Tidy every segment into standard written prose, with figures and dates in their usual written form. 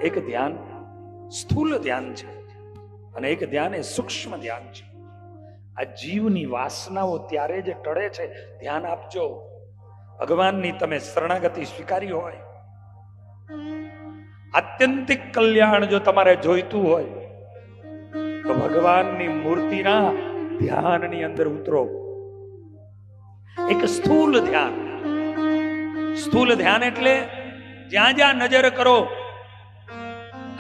એક ધ્યાન સ્થૂલ ધ્યાન છે અને એક ધ્યાન એ સૂક્ષ્મ ધ્યાન છે. આ જીવની વાસનાઓ ત્યારે જ ટળે છે. ધ્યાન આપજો. ભગવાનની તમે શરણાગતિ સ્વીકારી હોય, આત્યંતિક કલ્યાણ જો તમારે જોઈતું હોય તો ભગવાનની મૂર્તિના ધ્યાનની અંદર ઉતરો. એક સ્થૂલ ધ્યાન. સ્થૂલ ધ્યાન એટલે જ્યાં જ્યાં નજર કરો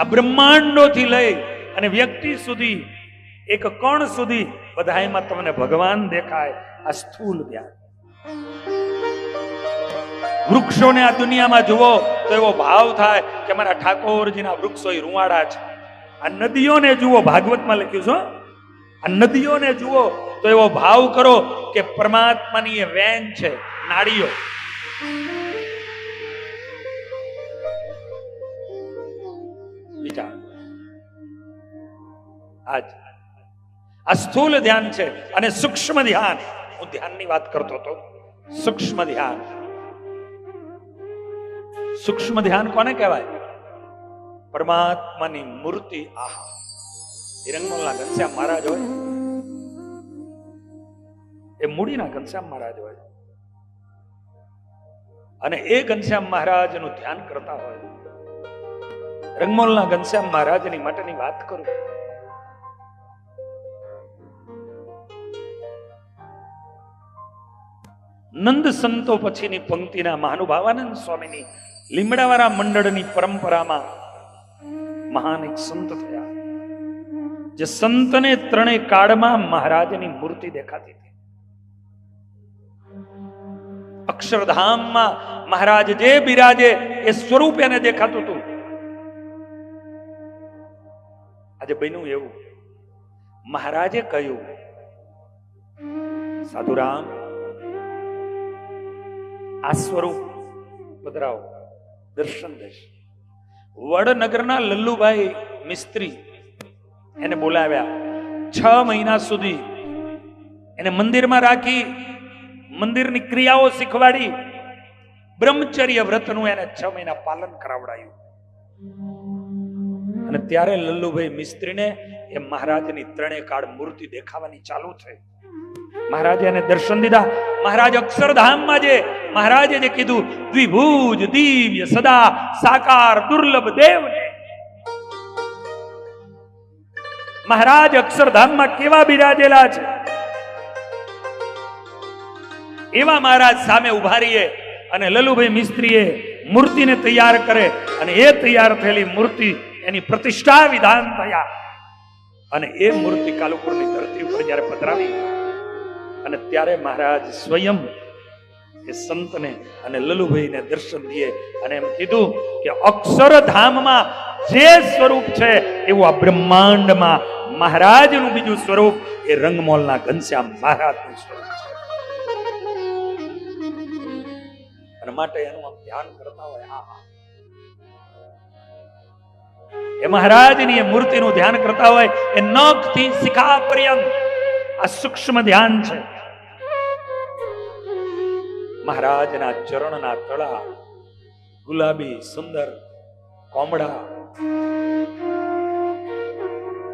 આ બ્રહ્માંડોથી લઈ અને વ્યક્તિ સુધી, એક કણ સુધી બધાયમાં તમને ભગવાન દેખાય. આ સ્થૂલ ધ્યાન. વૃક્ષોને આ દુનિયામાં જુઓ તો એવો ભાવ થાય કે અમારા ઠાકોરજીના વૃક્ષો રૂવાડા છે. આ નદીઓને જુઓ, ભાગવતમાં લખ્યું છે, આ નદીઓને જુઓ તો એવો ભાવ કરો કે પરમાત્માની એ વેન છે, નાળીઓ. આજ આ સ્થૂલ ધ્યાન છે. અને સૂક્ષ્મ ધ્યાન, હું ધ્યાનની વાત કરતો હતો. સૂક્ષ્મ ધ્યાન. સૂક્ષ્મ ધ્યાન કોને કહેવાય? પરમાત્માની મૂર્તિ. આહા, હિરણમલના ઘનશ્યામ મહારાજ હોય, એ મૂડીના ઘનશ્યામ મહારાજ હોય અને એ ઘનશ્યામ મહારાજનું ધ્યાન કરતા હોય. રંગમોલના ઘનશ્યામ મહારાજની માટેની વાત કરું. નંદ સંતો પછીની પંક્તિના મહાનુભાવાનંદ સ્વામીની લીમડાવાળા મંડળની પરંપરામાં મહાન એક સંત થયા, જે સંતને ત્રણેય કાળમાં મહારાજની મૂર્તિ દેખાતી હતી. અક્ષરધામમાં મહારાજ જે બિરાજે એ સ્વરૂપ એને દેખાતું હતું. આજે બન્યું એવું, મહારાજે કહ્યું, સાધુરામ આ સ્વરૂપ પધરાવો, દર્શન દેશ. વડનગરના લલ્લુભાઈ મિસ્ત્રી એને બોલાવ્યા. 6 મહિના સુધી એને મંદિરમાં રાખી, મંદિરની ક્રિયાઓ શીખવાડી, બ્રહ્મચર્ય વ્રતનું એને 6 મહિના પાલન કરાવડાયું. અને ત્યારે લલ્લુભાઈ મિસ્ત્રીને એ મહારાજની ત્રણેય કાળ મૂર્તિ દેખાવાની ચાલુ થઈ. મહારાજે એને દર્શન દીધા. મહારાજ અક્ષરધામમાં જે મહારાજે જે કીધું, દ્વિભુજ દિવ્ય સદા સાકાર દુર્લભ દેવને, મહારાજ અક્ષરધામમાં કેવા બિરાજેલા છે એવા મહારાજ સામે ઉભા રહીએ. અને લલ્લુભાઈ મિસ્ત્રીએ મૂર્તિને તૈયાર કરે અને એ તૈયાર થયેલી મૂર્તિ એની પ્રતિષ્ઠા વિધાન થયા. અને એ મૂર્તિ કાલુપુરની ધરતી ઉપર જયારે પધરાવી અને ત્યારે મહારાજ સ્વયં એ સંતને અને લલ્લુભાઈને દર્શન દીએ અને એમ કીધું કે અક્ષરધામમાં જે સ્વરૂપ છે એવું આ બ્રહ્માંડમાં મહારાજનું બીજું સ્વરૂપ એ રંગમોલના ઘનશ્યામ મહારાજનું સ્વરૂપ છે. અને માટે એનું આમ ધ્યાન કરતા હોય, આહા, એ મહારાજની એ મૂર્તિનું ધ્યાન કરતા હોય, એ નખથી શિખા પર્યંત આ સૂક્ષ્મ ધ્યાન છે. મહારાજના ચરણના તળા ગુલાબી સુંદર કોમળા,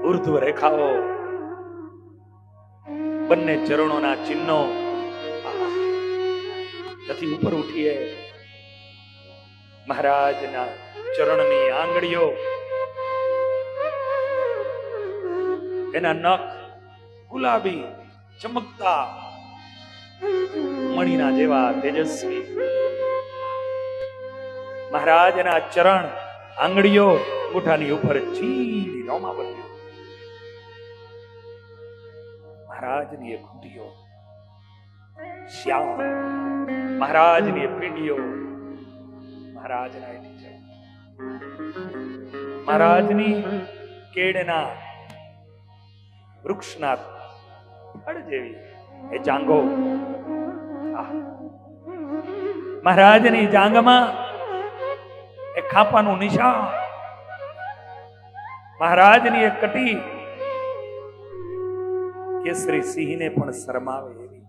ઉર્ધ્વ રેખાઓ, બંને ચરણોના ચિહ્નો. ત્યાંથી ઉપર ઉઠીએ, મહારાજના ચરણની આંગળીઓ, એના નખ ગુલાબી ચમકતા મણીના જેવા તેજસ્વી. મહારાજના ચરણ આંગળીઓ અંગૂઠાની ઉપર ચીડી રોમા બન્યું. મહારાજની એ ઘૂંટીઓ શ્યામ, મહારાજની એ પીડીઓ, મહારાજના મહારાજની કેળના વૃક્ષના ફળ જેવી એ જાંગો. મહારાજની જાંગમાં એ ખાપાનું નિશાન. મહારાજની એક કટી કેસરી સિંહને પણ શરમાવે એવી.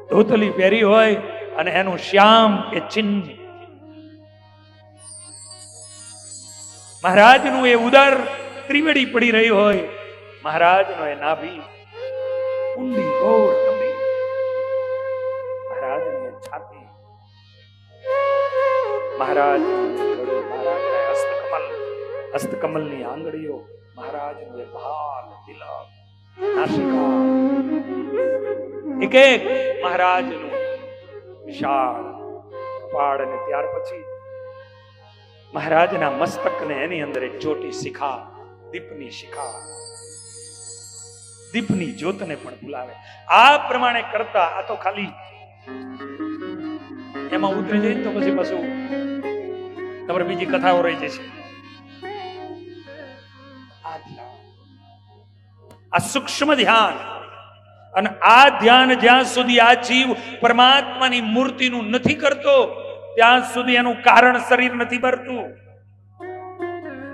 ધોતલી પહેરી હોય અને એનું શ્યામ એ ચિહ્ન. મહારાજનું એ ઉદર ત્રિવેડી પડી રહી હોય, મહારાજનો એ નાભી ઊંડી ગોળ કમળી, મહારાજની એ છાતી, મહારાજનું ગળું, મહારાજના હસ્તકમલ, હસ્તકમલની આંગળીઓ, મહારાજનું એ ભાલ, તિલક, નાસિકા, એક એક મહારાજનું વિશાળ કપાળ, અને ત્યાર પછી મહારાજના મસ્તકને એની અંદર એક ચોટી શિખા, દીપની શિખા, દીપની જ્યોતને પણ બોલાવે. આ પ્રમાણે કરતા, આ તો ખાલી એમાં ઉતરી જાય તો પછી પાછું તમારે બીજી કથાઓ રહી જશે. આ ધ્યાન, આ સૂક્ષ્મ ધ્યાન, અને આ ધ્યાન જ્યાં સુધી આ જીવ પરમાત્માની મૂર્તિનું નથી કરતો ત્યાં સુધી એનું કારણ શરીર નથી ભરતું,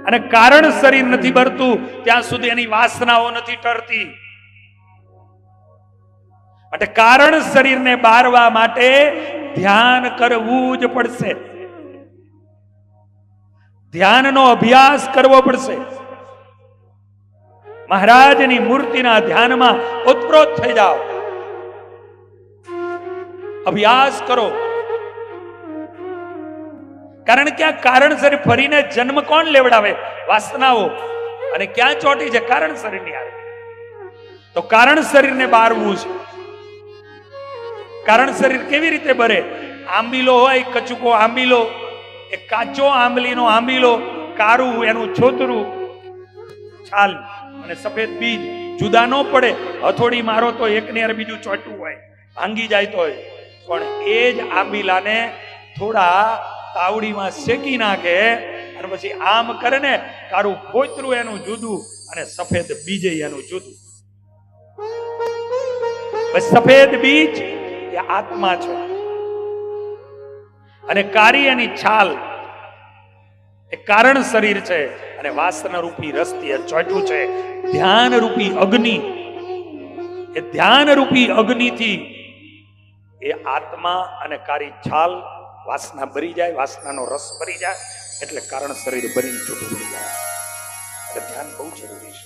અને કારણ શરીર નથી ભરતું ત્યાં સુધી એની વાસનાઓ નથી ટરતી. માટે કારણ શરીરને બારવા માટે ધ્યાન કરવું જ પડશે, ધ્યાનનો અભ્યાસ કરવો પડશે. મહારાજની મૂર્તિના ધ્યાનમાં ઓતપ્રોત થઈ જાઓ, અભ્યાસ કરો. કારણ કે આ કારણ શરીર ફરીને જન્મ કોણ લેવડાવે? વાસનાઓ. અને ક્યાં ચોટી છે? કારણ શરીરની આવે. તો કારણ શરીરને બારવું છે. કારણ શરીર કેવી રીતે બરે? આંબીલો હોય, કચુકો આંબીલો, એ કાચો આંબલીનો આંબીલો, કારું એનું છોતરું, છાલ અને સફેદ બીજ જુદા ન પડે. હથોડી મારો તો એકની હારે બીજું ચોટવું હોય, ભાંગી જાય તો. પણ એ જ આંબીલાને થોડા તાવડીમાં શેકી નાખે અને પછી આમ કરે ને, કારું ફોતરું એનું જુદું અને સફેદ બીજ એનું જુદું. સફેદ બીજ એ આત્મા છે, અને કારી એની છાલ એ કારણ શરીર છે, અને વાસના રૂપી રસ્તી એ ચોટું છે. ધ્યાન રૂપી અગ્નિ, એ ધ્યાન રૂપી અગ્નિથી એ આત્મા અને કારી છાલ વાસના ભરી જાય, વાસનાનો રસ ભરી જાય, એટલે કારણ શરીર બની છૂટું પડી જાય. એટલે ધ્યાન બહુ જરૂરી છે.